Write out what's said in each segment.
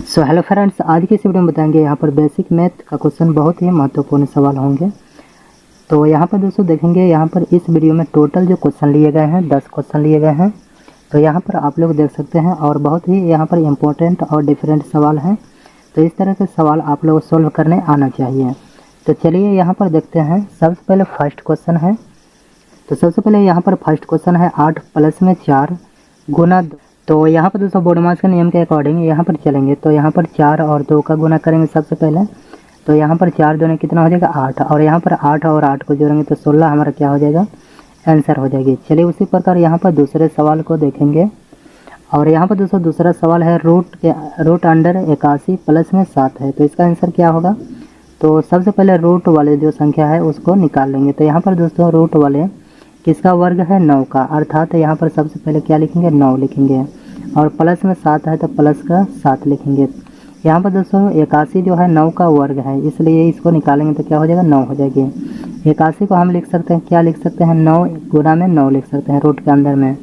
So hello friends, आज की इस वीडियो में बताएंगे यहाँ पर बेसिक मैथ का क्वेश्चन बहुत ही महत्वपूर्ण सवाल होंगे। तो यहाँ पर दोस्तों देखेंगे, यहाँ पर इस वीडियो में टोटल जो क्वेश्चन लिए गए हैं 10 क्वेश्चन लिए गए हैं। तो यहाँ पर आप लोग देख सकते हैं और बहुत ही यहाँ पर इम्पोर्टेंट और डिफरेंट सवाल हैं। तो इस तरह के सवाल आप लोग सोल्व करने आना चाहिए। तो चलिए यहाँ पर देखते हैं। सबसे पहले फर्स्ट क्वेश्चन है। तो सबसे पहले यहाँ पर फर्स्ट क्वेश्चन है 8 प्लस में 4 गुना 2। तो यहाँ पर दोस्तों बोडमास के नियम के अकॉर्डिंग यहाँ पर चलेंगे। तो यहाँ पर 4 और 2 का गुना करेंगे सबसे पहले। तो यहाँ पर 4 दूनी कितना हो जाएगा 8, और यहाँ पर 8 और 8 को जोड़ेंगे तो 16 हमारा क्या हो जाएगा, आंसर हो जाएगी। चलिए उसी प्रकार यहाँ पर दूसरे सवाल को देखेंगे। और यहाँ पर दोस्तों दूसरा सवाल है रूट अंडर 81 प्लस में 7 है। तो इसका आंसर क्या होगा। तो सबसे पहले रूट वाले जो संख्या है उसको निकाल लेंगे। तो यहाँ पर दोस्तों रूट वाले किसका वर्ग है, 9 का, अर्थात यहाँ पर सबसे पहले क्या लिखेंगे, 9 लिखेंगे। और प्लस में 7 है तो प्लस का 7 लिखेंगे। यहाँ पर दोस्तों 81 जो है 9 का वर्ग है, इसलिए इसको निकालेंगे तो क्या हो जाएगा, 9 हो जाएगी। 81 को हम लिख सकते हैं, क्या लिख सकते हैं, 9 गुना में 9 लिख सकते हैं रूट के अंदर में।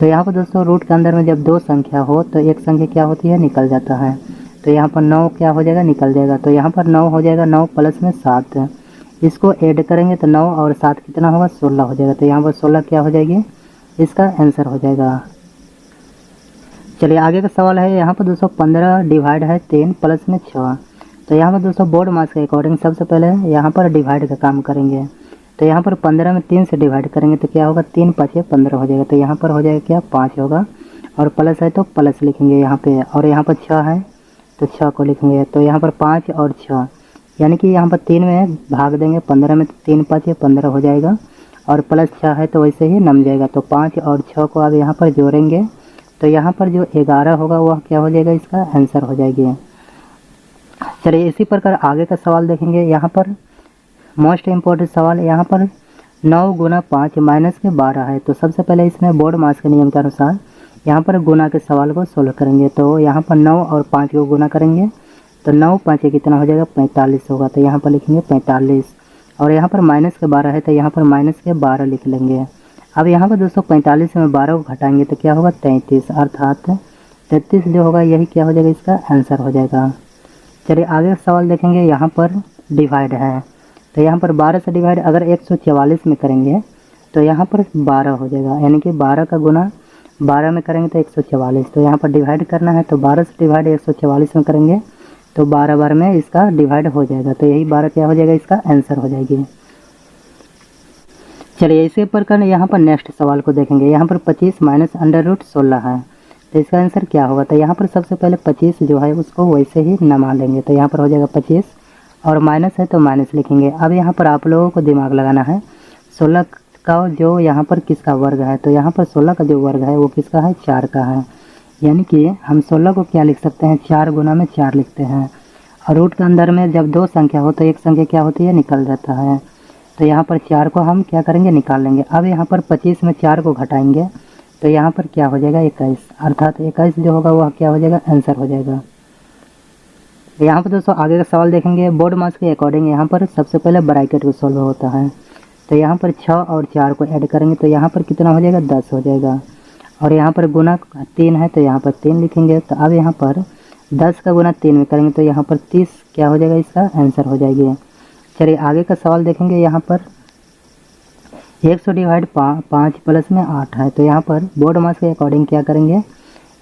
तो यहाँ पर दोस्तों रूट के अंदर में जब 2 संख्या हो तो एक संख्या क्या होती है, निकल जाता है। तो यहाँ पर 9 क्या हो जाएगा, निकल जाएगा। तो यहाँ पर 9 हो जाएगा, 9 प्लस में 7, इसको ऐड करेंगे तो 9 और 7 कितना होगा, 16 हो जाएगा। तो यहाँ पर 16 क्या हो जाएगी, इसका आंसर हो जाएगा। चलिए आगे का सवाल है। यहाँ पर दोस्तों 15 डिवाइड है 3 प्लस में 6। तो यहाँ पर दोस्तों बोर्ड मास के अकॉर्डिंग सबसे पहले यहाँ पर डिवाइड का काम करेंगे। तो यहाँ पर 15 में 3 से डिवाइड करेंगे तो क्या होगा, 3 5 15 हो जाएगा। तो यहाँ पर हो जाएगा क्या, 5 होगा। और प्लस है तो प्लस लिखेंगे यहाँ पे। और यहाँ पर 6 है तो 6 को लिखेंगे। तो यहाँ पर 5 और 6 यानी कि यहाँ पर 3 में भाग देंगे 15 में, तो 3 5 15 हो जाएगा। और प्लस 6 है तो वैसे ही नम जाएगा। तो 5 और 6 को अब यहाँ पर जोड़ेंगे तो यहाँ पर जो 11 होगा वह क्या हो जाएगा, इसका आंसर हो जाएगी। चलिए इसी प्रकार आगे का सवाल देखेंगे। यहाँ पर मोस्ट इम्पोर्टेंट सवाल, यहाँ पर 9 गुना 5 माइनस के 12 है। तो सबसे पहले इसमें बोर्ड मास के नियम के अनुसार यहाँ पर गुना के सवाल को सोल्व करेंगे। तो यहाँ पर 9 और 5 को गुना करेंगे तो 9 5 कितना हो जाएगा, 45 होगा। तो यहाँ पर लिखेंगे 45। और यहाँ पर माइनस के 12 है तो यहाँ पर माइनस के 12 लिख लेंगे। अब यहाँ पर दोस्तों 45 में 12 को घटाएंगे तो क्या होगा, 33, अर्थात 33 जो होगा यही क्या हो जाएगा, इसका आंसर हो जाएगा। चलिए आगे सवाल देखेंगे। यहाँ पर डिवाइड है। तो यहाँ पर 12 से डिवाइड अगर 144 में करेंगे तो यहाँ पर 12 हो जाएगा, यानी कि 12 का गुना 12 में करेंगे तो 144। तो यहाँ पर डिवाइड करना है तो 12 से डिवाइड 144 में करेंगे तो 12 बार में इसका डिवाइड हो जाएगा। तो यही 12 क्या हो जाएगा, इसका आंसर हो जाएगी। चलिए इसी प्रकार यहाँ पर नेक्स्ट सवाल को देखेंगे। यहाँ पर 25 माइनस अंडर रूट 16 है। तो इसका आंसर क्या होगा। तो यहाँ पर सबसे पहले 25 जो है उसको वैसे ही नमा लेंगे। तो यहाँ पर हो जाएगा 25 और माइनस है तो माइनस लिखेंगे। अब यहाँ पर आप लोगों को दिमाग लगाना है, 16 का जो यहाँ पर किसका वर्ग है। तो यहाँ पर 16 का जो वर्ग है वो किसका है, 4 का है। यानी कि हम 16 को क्या लिख सकते हैं, 4 गुना में 4 लिखते हैं। और रूट के अंदर में जब 2 संख्या हो तो एक संख्या क्या होती है, निकल जाता है। तो यहाँ पर 4 को हम क्या करेंगे, निकाल लेंगे। अब यहाँ पर 25 में 4 को घटाएंगे तो यहाँ पर क्या हो जाएगा, 21, अर्थात 21 जो होगा वह क्या हो जाएगा, आंसर हो जाएगा। यहाँ पर दोस्तों आगे का सवाल देखेंगे। बोर्ड मास के अकॉर्डिंग यहाँ पर सबसे पहले ब्रैकेट को सॉल्व होता है। तो यहाँ पर 6 और 4 को ऐड करेंगे तो यहाँ पर कितना हो जाएगा, 10 हो जाएगा। और यहाँ पर गुना 3 है तो यहाँ पर 3 लिखेंगे। तो अब यहाँ पर 10 का गुना 3 में करेंगे तो यहाँ पर 30 क्या हो जाएगा, इसका आंसर हो जाएगी। चलिए आगे का सवाल देखेंगे। यहाँ पर 100 डिवाइड 5 प्लस में 8 है। तो यहाँ पर बोर्ड मास के अकॉर्डिंग क्या करेंगे,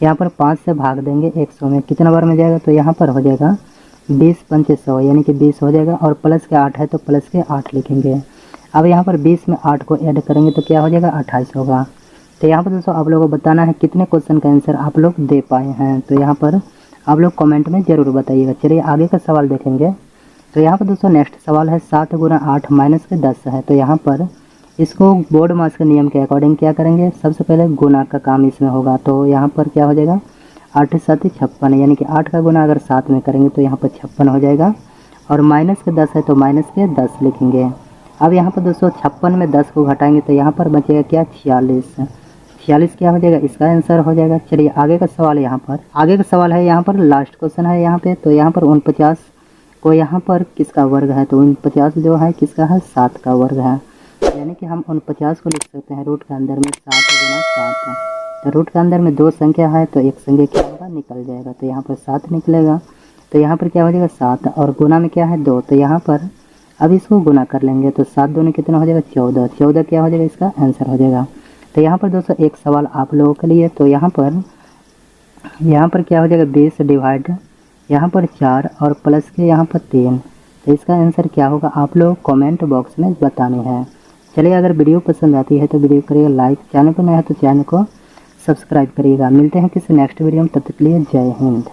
यहाँ पर 5 से भाग देंगे 100 में, कितना बार में जाएगा। तो यहाँ पर हो जाएगा 20 पंचे 100 यानी कि 20 हो जाएगा। और प्लस के 8 है तो प्लस के 8 लिखेंगे। अब यहाँ पर 20 में 8 को ऐड करेंगे तो क्या हो जाएगा, 28 होगा। तो यहाँ पर दोस्तों आप लोगों को बताना है कितने क्वेश्चन का आंसर आप लोग दे पाए हैं। तो यहाँ पर आप लोग कमेंट में ज़रूर बताइएगा। चलिए आगे का सवाल देखेंगे। तो यहाँ पर दोस्तों नेक्स्ट सवाल है 7 गुना 8 माइनस के 10 है। तो यहाँ पर इसको बोर्ड मास के नियम के अकॉर्डिंग क्या करेंगे, सबसे पहले गुना का काम इसमें होगा। तो यहाँ पर क्या हो जाएगा, 8 7 56, यानी कि 8 का गुना अगर 7 में करेंगे तो यहाँ पर 56 हो जाएगा। और माइनस के 10 है तो माइनस के 10 लिखेंगे। अब यहाँ पर दोस्तों 56 में 10 को घटाएंगे तो यहाँ पर बचेगा क्या, 46 क्या हो जाएगा, इसका आंसर हो जाएगा। चलिए आगे का सवाल, यहाँ पर आगे का सवाल है। यहाँ पर लास्ट क्वेश्चन है यहाँ पे। तो यहाँ पर 49 को यहाँ पर किसका वर्ग है। तो 49 जो है किसका है, 7 का वर्ग है। यानी कि हम 49 को लिख सकते हैं रूट के अंदर में 7 गुना 7 है। तो रूट के अंदर में 2 संख्या है तो एक संख्या क्या होगा, निकल जाएगा। तो यहाँ पर 7 निकलेगा। तो यहाँ पर क्या हो जाएगा 7, और गुना में क्या है 2, तो यहाँ पर अब इसको गुना कर लेंगे। तो 7 दूनी कितना हो जाएगा 14, 14 क्या हो जाएगा, इसका आंसर हो जाएगा। तो यहाँ पर दोस्तों एक सवाल आप लोगों के लिए, तो यहाँ पर क्या हो जाएगा 20 डिवाइड यहाँ पर 4 और प्लस के यहाँ पर 3, तो इसका आंसर क्या होगा आप लोग कमेंट बॉक्स में बताने हैं। चलिए, अगर वीडियो पसंद आती है तो वीडियो करिएगा लाइक, चैनल पर नया है तो चैनल को सब्सक्राइब करिएगा। मिलते हैं किसी नेक्स्ट वीडियो में, तब तक के लिए जय हिंद।